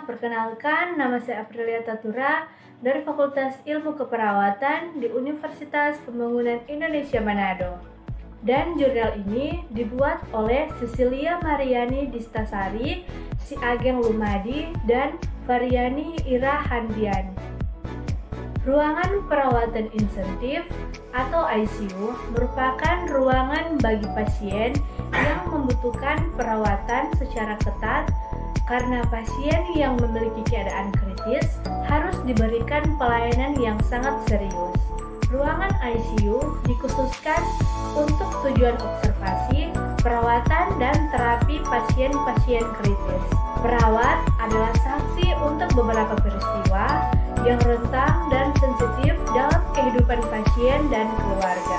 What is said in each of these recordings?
perkenalkan, nama saya Aprilia Tatura dari Fakultas Ilmu Keperawatan di Universitas Pembangunan Indonesia Manado. Dan jurnal ini dibuat oleh Cecilia Mariani Distasari, Si Ageng Lumadi, dan Variani Ira Handian. Ruangan perawatan insentif atau ICU merupakan ruangan bagi pasien yang membutuhkan perawatan secara ketat karena pasien yang memiliki keadaan kritis harus diberikan pelayanan yang sangat serius. Ruangan ICU dikhususkan untuk tujuan observasi, perawatan, dan terapi pasien-pasien kritis. Perawat adalah saksi untuk beberapa peristiwa yang rentan dan sensitif dalam kehidupan pasien dan keluarga.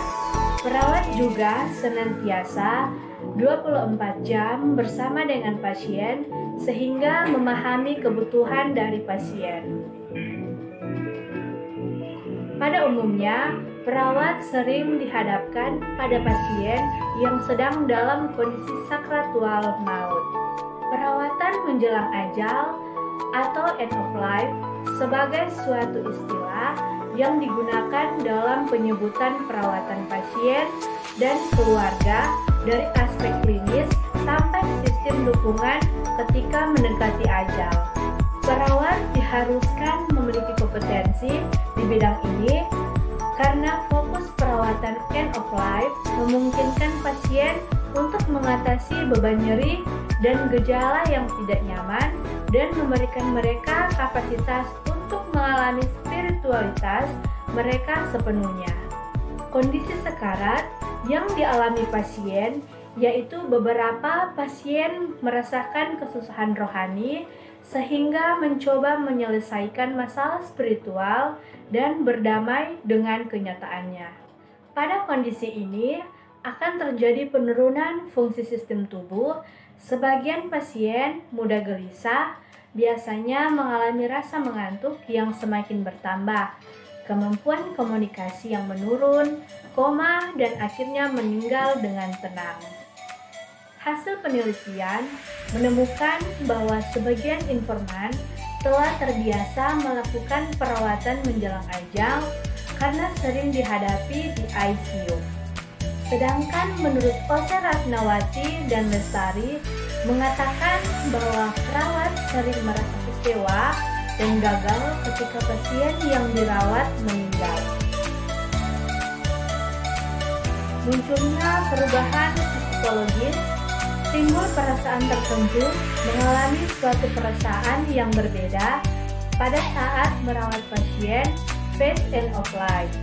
Perawat juga senantiasa 24 jam bersama dengan pasien sehingga memahami kebutuhan dari pasien. Pada umumnya, perawat sering dihadapkan pada pasien yang sedang dalam kondisi sakratul maut. Perawatan menjelang ajal atau end of life sebagai suatu istilah yang digunakan dalam penyebutan perawatan pasien dan keluarga dari aspek klinis sampai sistem dukungan ketika mendekati ajal. Perawat diharuskan memiliki kompetensi di bidang ini karena fokus perawatan end of life memungkinkan pasien untuk mengatasi beban nyeri dan gejala yang tidak nyaman dan memberikan mereka kapasitas untuk mengalami spiritualitas mereka sepenuhnya. Kondisi sekarat yang dialami pasien, yaitu beberapa pasien merasakan kesusahan rohani sehingga mencoba menyelesaikan masalah spiritual dan berdamai dengan kenyataannya. Pada kondisi ini akan terjadi penurunan fungsi sistem tubuh. Sebagian pasien mudah gelisah, biasanya mengalami rasa mengantuk yang semakin bertambah, kemampuan komunikasi yang menurun, koma, dan akhirnya meninggal dengan tenang. Hasil penelitian menemukan bahwa sebagian informan telah terbiasa melakukan perawatan menjelang ajal karena sering dihadapi di ICU. Sedangkan menurut Ose Ratnawati dan Lestari mengatakan bahwa perawat sering merasa kecewa dan gagal ketika pasien yang dirawat meninggal. Munculnya perubahan psikologis, timbul perasaan tertentu, mengalami suatu perasaan yang berbeda pada saat merawat pasien phase end of life.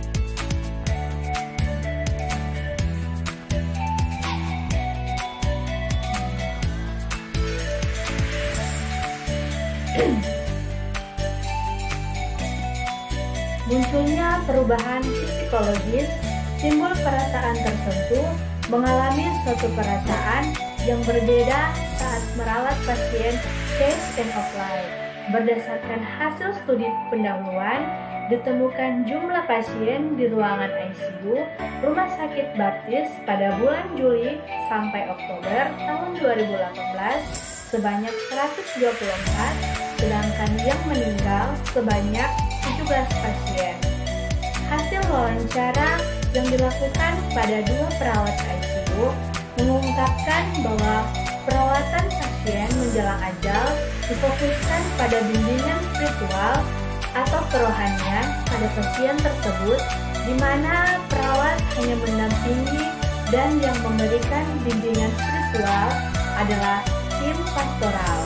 Munculnya perubahan psikologis, timbul perasaan tertentu, mengalami suatu perasaan yang berbeda saat merawat pasien phase end of life. Berdasarkan hasil studi pendahuluan, ditemukan jumlah pasien di ruangan ICU Rumah Sakit Baptis pada bulan Juli sampai Oktober tahun 2018 sebanyak 124, sedangkan yang meninggal sebanyak 17 pasien. Hasil wawancara yang dilakukan pada 2 perawat ICU mengungkapkan bahwa perawatan pasien menjelang ajal difokuskan pada bimbingan spiritual atau kerohanian pada pasien tersebut, di mana perawat hanya mendampingi dan yang memberikan bimbingan spiritual adalah tim pastoral.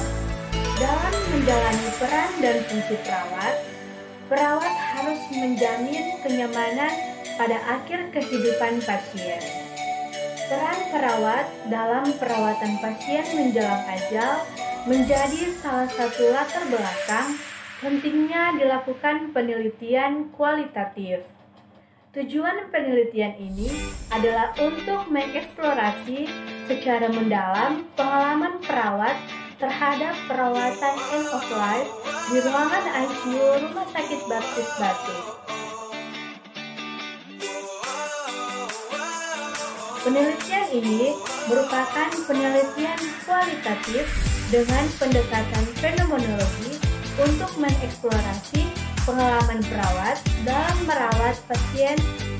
Dalam menjalani peran dan fungsi perawat harus menjamin kenyamanan pada akhir kehidupan pasien. Peran perawat dalam perawatan pasien menjelang ajal menjadi salah satu latar belakang pentingnya dilakukan penelitian kualitatif. Tujuan penelitian ini adalah untuk mengeksplorasi secara mendalam pengalaman perawat terhadap perawatan end of life di ruangan ICU Rumah Sakit Baptis Batik. Penelitian ini merupakan penelitian kualitatif dengan pendekatan fenomenologi untuk mengeksplorasi pengalaman perawat dalam merawat pasien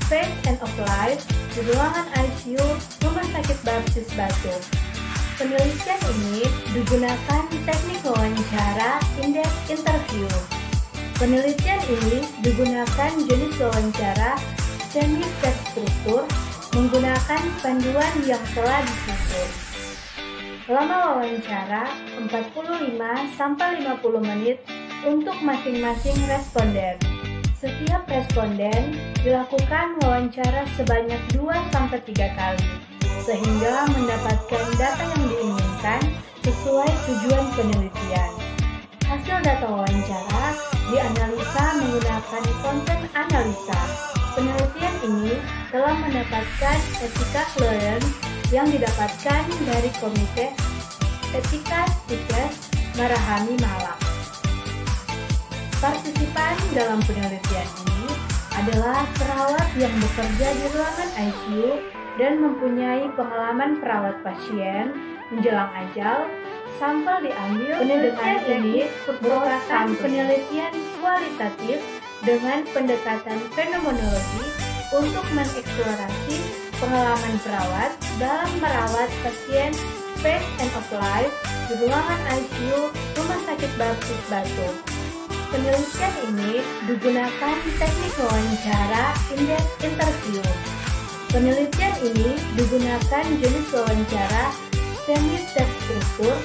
Faith and of Life di ruangan ICU Rumah Sakit Baptis Batu. Penelitian ini digunakan teknik wawancara in-depth interview. Penelitian ini digunakan jenis wawancara semi-terstruktur menggunakan panduan yang telah disusun. Lama wawancara 45-50 menit untuk masing-masing responden. Setiap responden dilakukan wawancara sebanyak 2-3 kali, sehingga mendapatkan data yang diinginkan sesuai tujuan penelitian. Hasil data wawancara dianalisa menggunakan konten analisa. Penelitian ini telah mendapatkan etika clearance yang didapatkan dari Komite Etika Stikes Marahami Malang. Partisipan dalam penelitian ini adalah perawat yang bekerja di ruangan ICU dan mempunyai pengalaman perawat pasien menjelang ajal. Sampel diambil. Penelitian ini merupakan penelitian kualitatif dengan pendekatan fenomenologi untuk mengeksplorasi pengalaman perawat dalam merawat pasien Faith and of Life di ruangan ICU Rumah Sakit Baptis Batu. Penelitian ini digunakan teknik wawancara in-depth interview. Penelitian ini digunakan jenis wawancara semi-terstruktur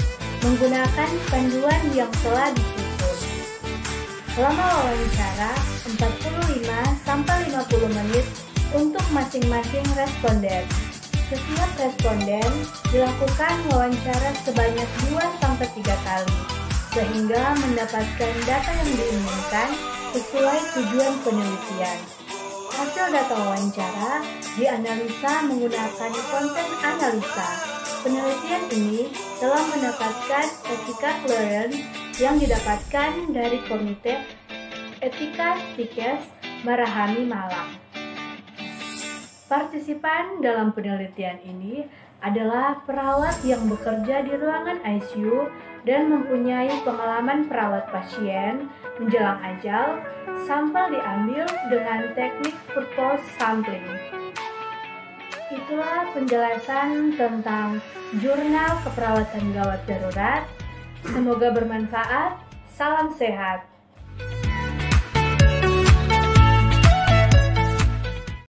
menggunakan panduan yang telah disusun. Lama wawancara 45-50 menit untuk masing-masing responden. Setiap responden dilakukan wawancara sebanyak 2-3 kali, sehingga mendapatkan data yang diinginkan sesuai tujuan penelitian. Hasil data wawancara dianalisa menggunakan konten analisa. Penelitian ini telah mendapatkan etika clearance yang didapatkan dari Komite Etika Stikes Marahami Malang. Partisipan dalam penelitian ini adalah perawat yang bekerja di ruangan ICU dan mempunyai pengalaman perawat pasien menjelang ajal. Sampel diambil dengan teknik purpose sampling. Itulah penjelasan tentang jurnal keperawatan gawat darurat. Semoga bermanfaat. Salam sehat.